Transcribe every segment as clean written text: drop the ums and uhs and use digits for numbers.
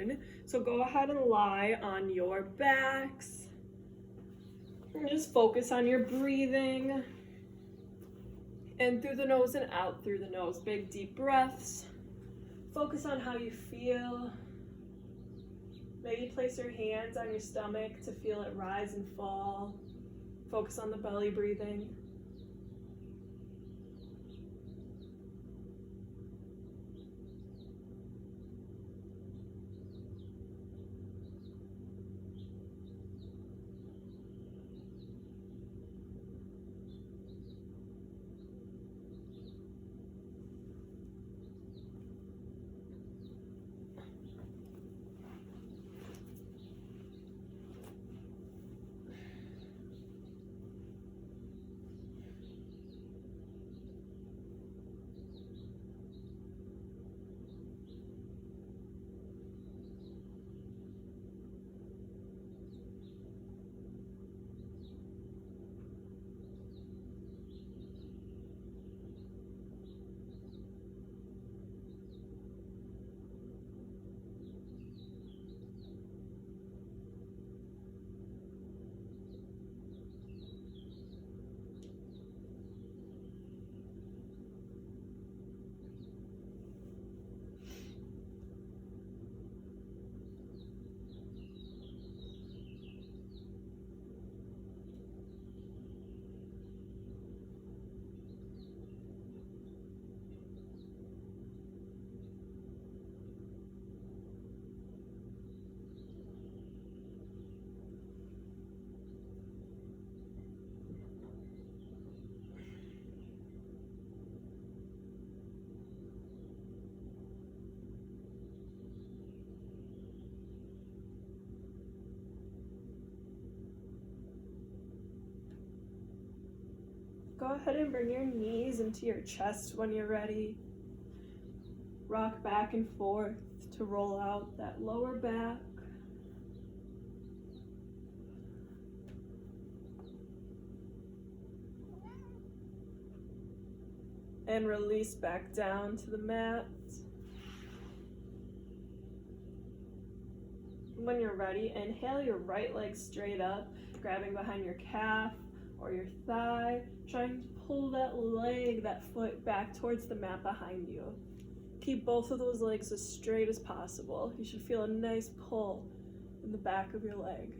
in. So go ahead and lie on your backs. And just focus on your breathing. In through the nose and out through the nose. Big deep breaths. Focus on how you feel. Maybe place your hands on your stomach to feel it rise and fall. Focus on the belly breathing. Go ahead and bring your knees into your chest when you're ready. Rock back and forth to roll out that lower back. And release back down to the mat. When you're ready, inhale your right leg straight up, grabbing behind your calf or your thigh, trying to pull that leg, that foot back towards the mat behind you. Keep both of those legs as straight as possible. You should feel a nice pull in the back of your leg.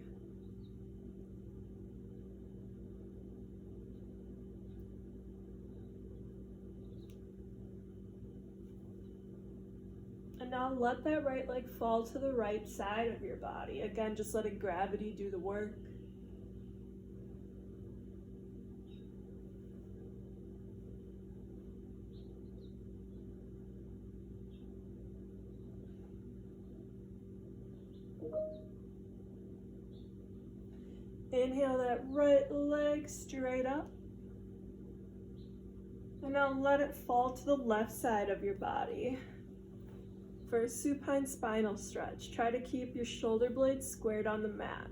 And now let that right leg fall to the right side of your body. Again, just letting gravity do the work. Inhale that right leg straight up. And now let it fall to the left side of your body. For a supine spinal stretch, try to keep your shoulder blades squared on the mat.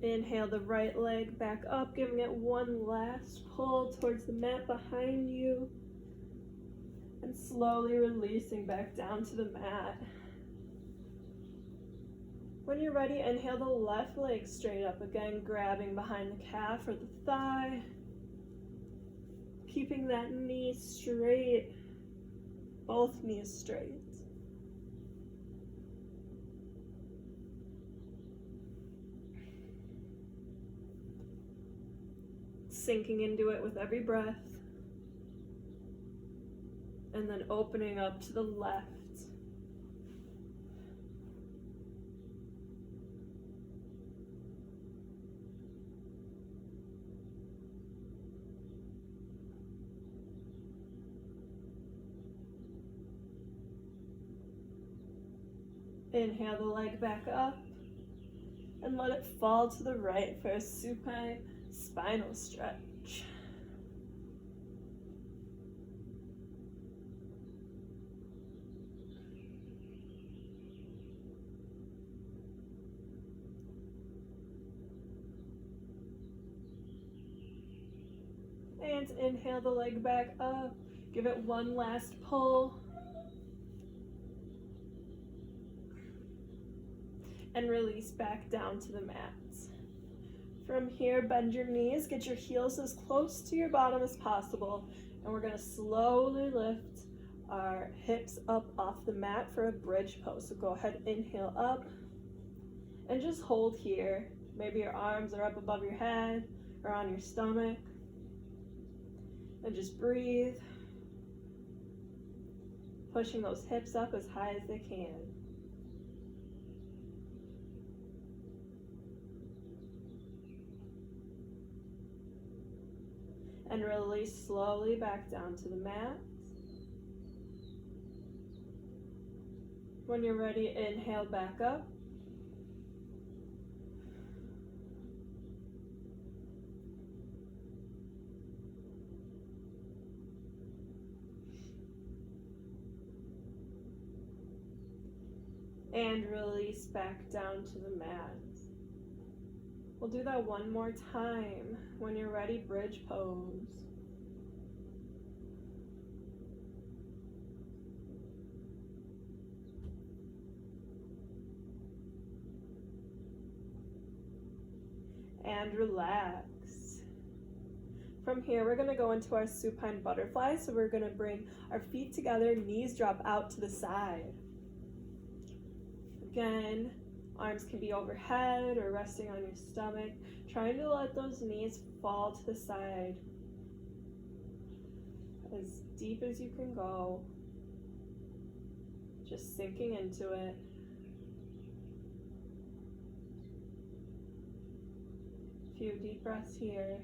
Inhale the right leg back up, giving it one last pull towards the mat behind you. And slowly releasing back down to the mat. When you're ready, inhale the left leg straight up, again grabbing behind the calf or the thigh. Keeping that knee straight, both knees straight. Sinking into it with every breath. And then opening up to the left. Inhale the leg back up and let it fall to the right for a supine spinal stretch. And inhale the leg back up. Give it one last pull. And release back down to the mat. From here, bend your knees, get your heels as close to your bottom as possible, and we're gonna slowly lift our hips up off the mat for a bridge pose. So go ahead, inhale up, and just hold here. Maybe your arms are up above your head or on your stomach, and just breathe, pushing those hips up as high as they can. And release slowly back down to the mat. When you're ready, inhale back up. And release back down to the mat. We'll do that one more time. When you're ready, bridge pose. And relax. From here, we're gonna go into our supine butterfly. So we're gonna bring our feet together, knees drop out to the side. Again, arms can be overhead or resting on your stomach, trying to let those knees fall to the side as deep as you can go, just sinking into it. A few deep breaths here.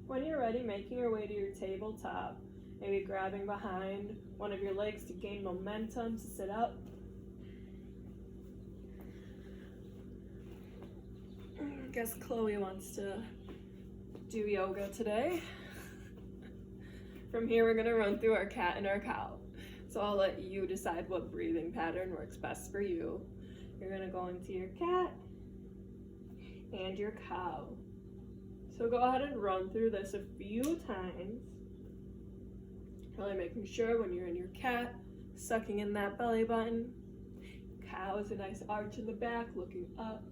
When you're ready, making your way to your tabletop, maybe grabbing behind one of your legs to gain momentum to sit up. I guess Chloe wants to do yoga today. From here, we're gonna run through our cat and our cow. So I'll let you decide what breathing pattern works best for you. You're gonna go into your cat and your cow. So go ahead and run through this a few times. Really making sure when you're in your cat, sucking in that belly button. Cow is a nice arch in the back, looking up.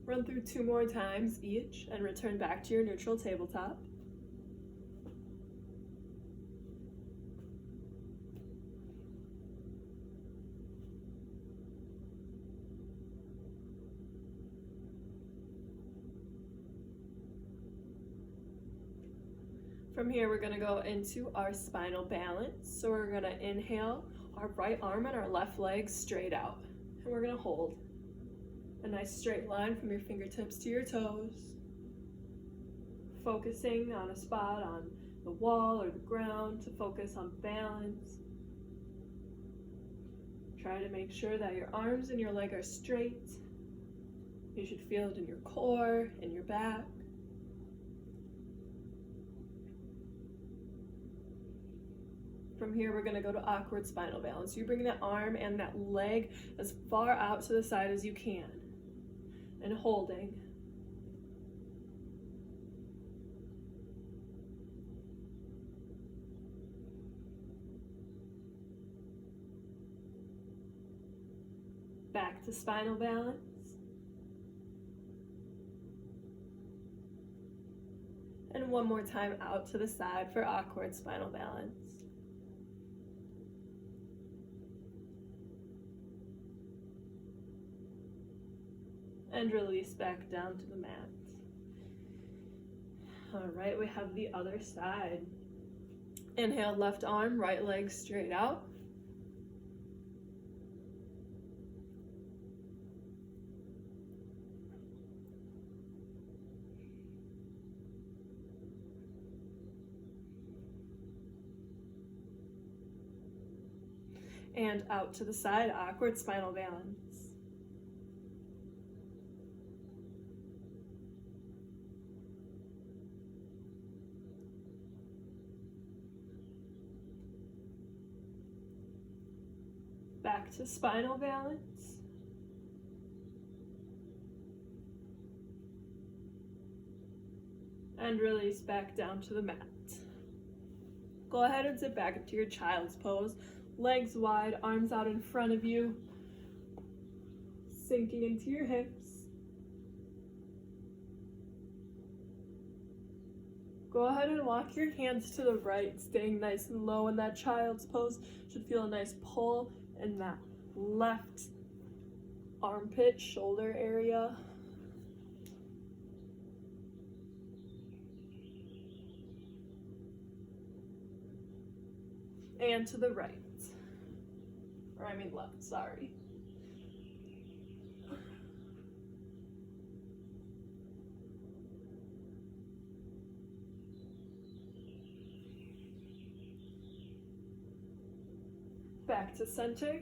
Run through 2 more times each and return back to your neutral tabletop. From here, we're gonna go into our spinal balance. So we're gonna inhale our right arm and our left leg straight out. And we're gonna hold a nice straight line from your fingertips to your toes. Focusing on a spot on the wall or the ground to focus on balance. Try to make sure that your arms and your leg are straight. You should feel it in your core, in your back. From here, we're gonna go to awkward spinal balance. You bring that arm and that leg as far out to the side as you can. And holding. Back to spinal balance. And one more time out to the side for awkward spinal balance. And release back down to the mat. All right, we have the other side. Inhale, left arm, right leg straight out. And out to the side, awkward spinal balance. back to spinal balance. And release back down to the mat. Go ahead and sit back into your child's pose. Legs wide, arms out in front of you. Sinking into your hips. Go ahead and walk your hands to the right, staying nice and low in that child's pose. Should feel a nice pull in that left armpit, shoulder area. And to the right. Or I mean left, sorry. Back to center.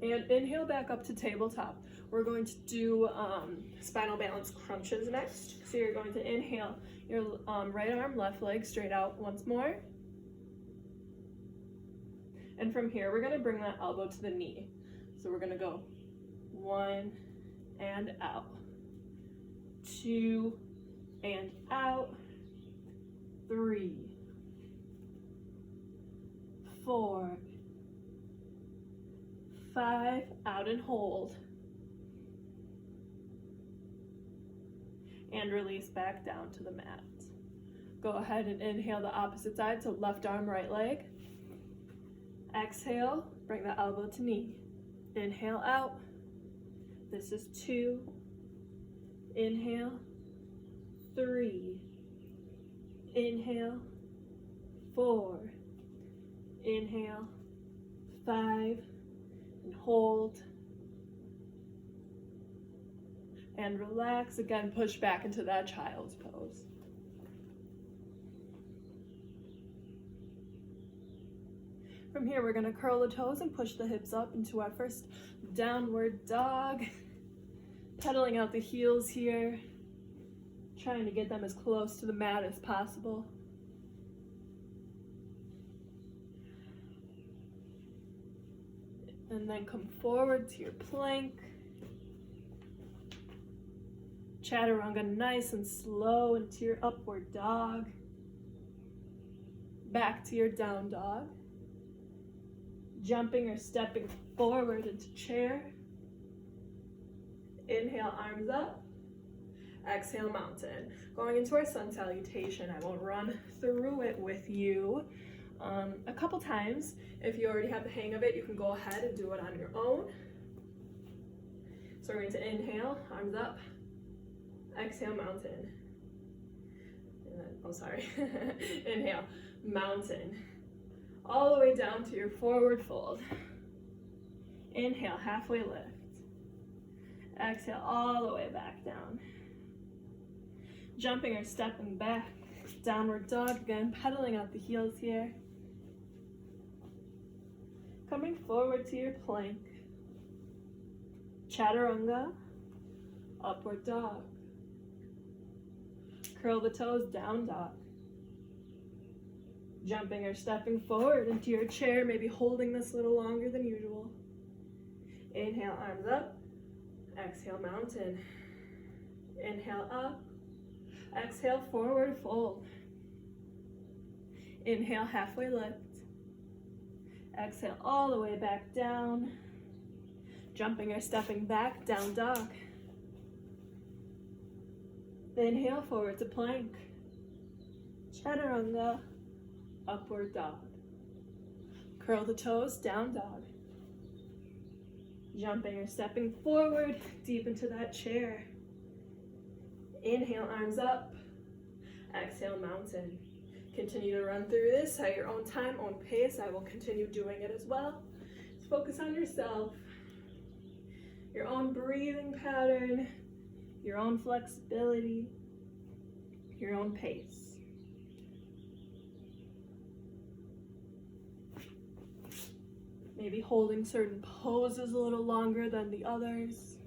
And inhale back up to tabletop. We're going to do spinal balance crunches next. So you're going to inhale your right arm, left leg straight out once more. And from here, we're gonna bring that elbow to the knee. So we're gonna go 1 and out, 2 and out, 3, 4, 5, out and hold. And release back down to the mat. Go ahead and inhale the opposite side, so left arm, right leg. Exhale, bring the elbow to knee. Inhale out. This is 2. Inhale. 3. Inhale. 4. Inhale. 5. And hold. And relax. Again, push back into that child's pose. From here, we're gonna curl the toes and push the hips up into our first downward dog. Pedaling out the heels here. Trying to get them as close to the mat as possible. And then come forward to your plank. Chaturanga nice and slow into your upward dog. Back to your down dog. Jumping or stepping forward into chair. Inhale, arms up. Exhale, mountain. Going into our sun salutation. I will run through it with you a couple times. If you already have the hang of it, you can go ahead and do it on your own. So we're going to inhale, arms up. Exhale, mountain. And then, oh, sorry. Inhale, mountain. All the way down to your forward fold. Inhale, halfway lift. Exhale, all the way back down. Jumping or stepping back. Downward dog again, pedaling out the heels here. Coming forward to your plank. Chaturanga, upward dog. Curl the toes, down dog. Jumping or stepping forward into your chair, maybe holding this a little longer than usual. Inhale, arms up. Exhale, mountain. Inhale, up. Exhale, forward fold. Inhale, halfway lift. Exhale, all the way back down. Jumping or stepping back, down dog. Inhale, forward to plank. Chaturanga. Upward dog. Curl the toes, down dog. Jumping or stepping forward, deep into that chair. Inhale, arms up. Exhale, mountain. Continue to run through this at your own time, own pace. I will continue doing it as well. Just focus on yourself, your own breathing pattern, your own flexibility, your own pace. Maybe holding certain poses a little longer than the others.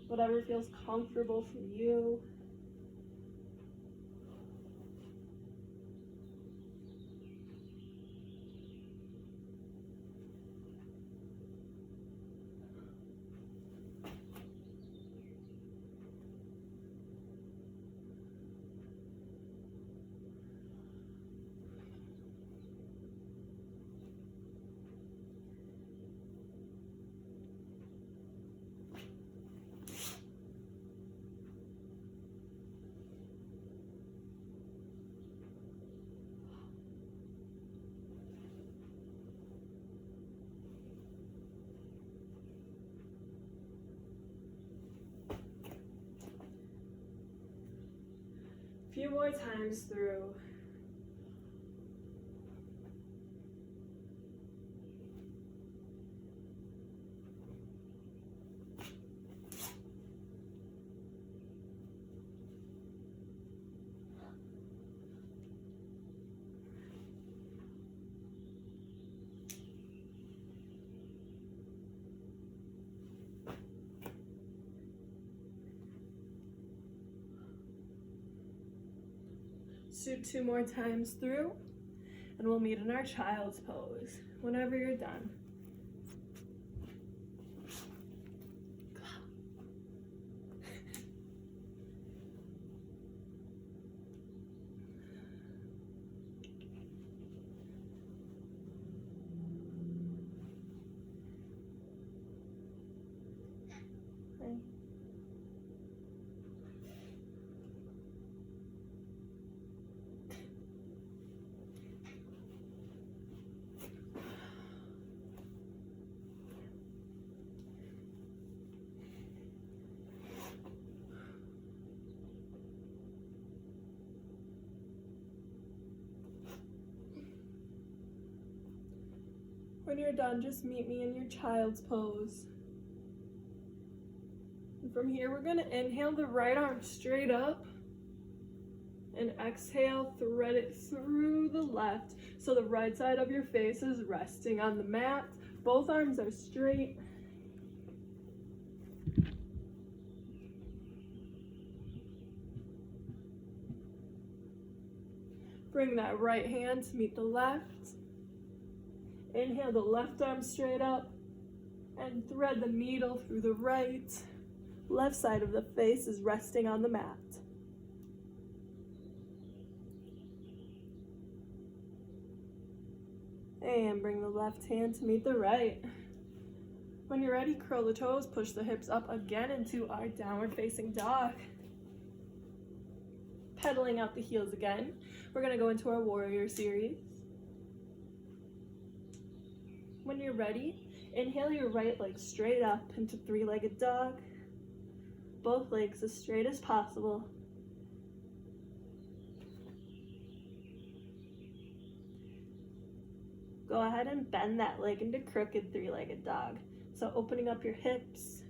Whatever feels comfortable for you. few more times through. Do 2 more times through, and we'll meet in our child's pose whenever you're done. When you're done, just meet me in your child's pose. And from here, we're gonna inhale the right arm straight up and exhale, thread it through the left. So the right side of your face is resting on the mat. Both arms are straight. Bring that right hand to meet the left. Inhale the left arm straight up and thread the needle through the right. Left side of the face is resting on the mat. And bring the left hand to meet the right. When you're ready, curl the toes, push the hips up again into our downward facing dog. Pedaling out the heels again. We're gonna go into our warrior series. When you're ready, inhale your right leg straight up into 3-legged dog. Both legs as straight as possible. Go ahead and bend that leg into crooked 3-legged dog. So opening up your hips.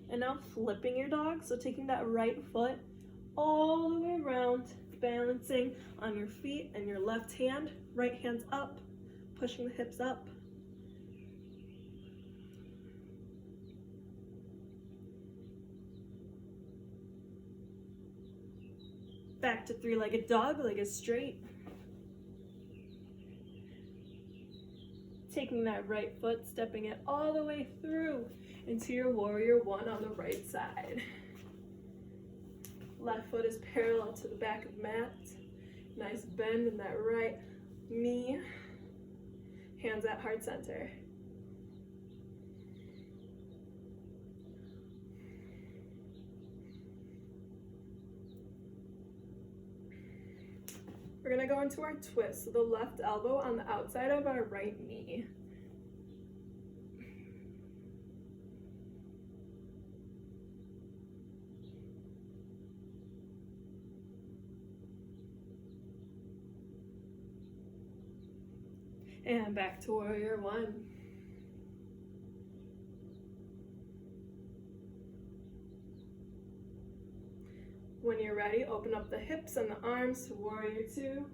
And now flipping your dog, so taking that right foot all the way around, balancing on your feet and your left hand. Right hand's up, pushing the hips up. Back to 3-legged dog, leg is straight. Taking that right foot, stepping it all the way through into your warrior one on the right side. Left foot is parallel to the back of the mat. Nice bend in that right knee. Hands at heart center. We're gonna go into our twist. So the left elbow on the outside of our right knee. And back to warrior one. When you're ready, open up the hips and the arms to warrior two.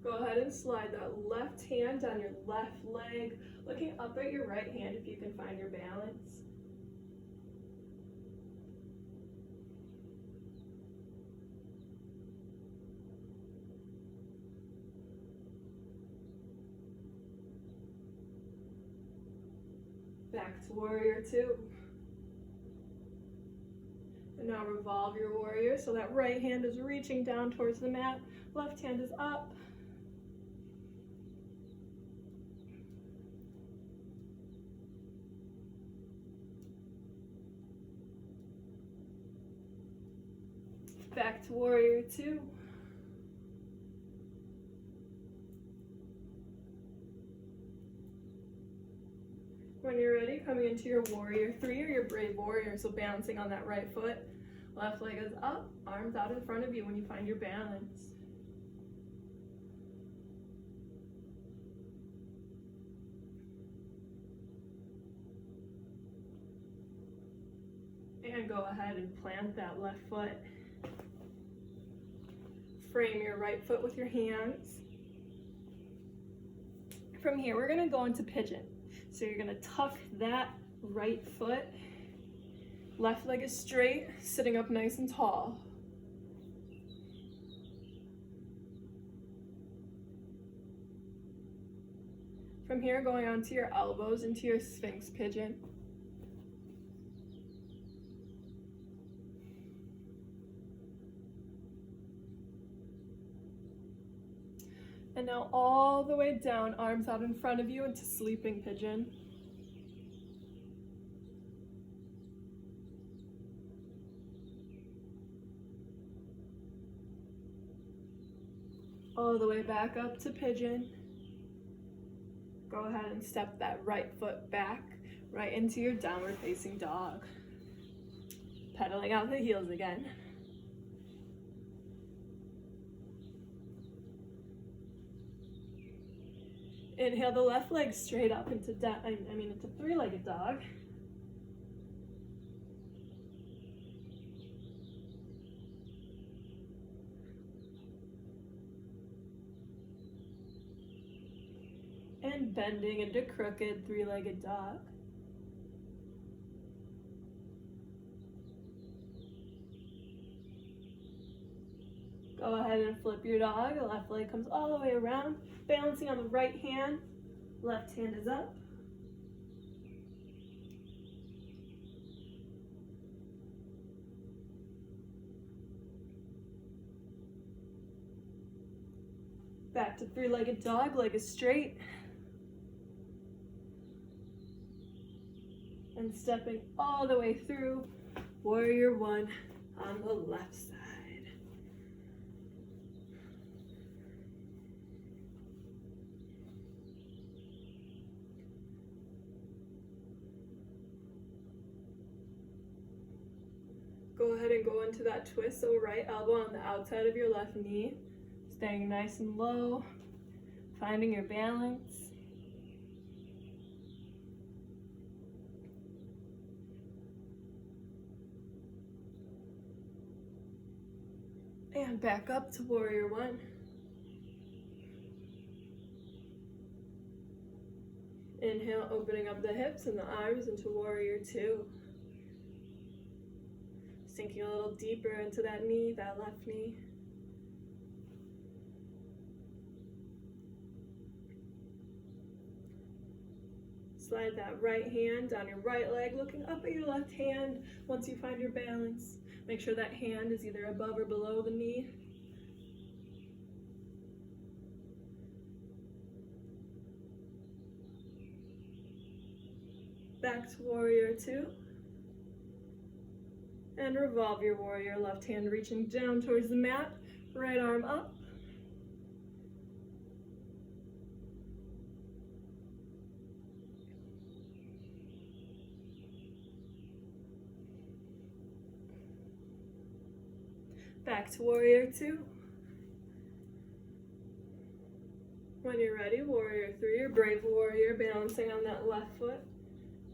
Go ahead and slide that left hand down your left leg, looking up at your right hand if you can find your balance. Back to warrior two. And now revolve your warrior so that right hand is reaching down towards the mat, left hand is up. Back to warrior two. coming into your warrior three or your brave warrior, so balancing on that right foot. Left leg is up, arms out in front of you when you find your balance. And go ahead and plant that left foot. Frame your right foot with your hands. From here, we're gonna go into pigeon. So you're gonna tuck that right foot. Left leg is straight, sitting up nice and tall. From here, going onto your elbows into your Sphinx pigeon. And now all the way down, arms out in front of you into sleeping pigeon. All the way back up to pigeon. Go ahead and step that right foot back, right into your downward facing dog. Pedaling out the heels again. Inhale the left leg straight up into into three-legged dog. And bending into crooked three-legged dog. Go ahead and flip your dog. The left leg comes all the way around, balancing on the right hand. Left hand is up. Back to three-legged dog, leg is straight. And stepping all the way through, warrior one on the left side. Go ahead and go into that twist, so right elbow on the outside of your left knee, staying nice and low, finding your balance. And back up to warrior one. Inhale, opening up the hips and the arms into warrior two. Sinking a little deeper into that knee, that left knee. Slide that right hand down your right leg, looking up at your left hand once you find your balance. Make sure that hand is either above or below the knee. Back to warrior two. And revolve your warrior, left hand reaching down towards the mat, right arm up. Back to warrior two. When you're ready, warrior three, or brave warrior, balancing on that left foot.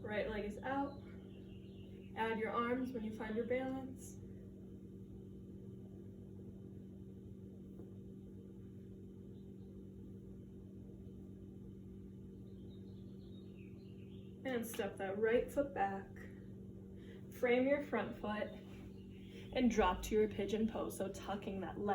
Right leg is out. Add your arms when you find your balance. And step that right foot back. Frame your front foot and drop to your pigeon pose, so tucking that left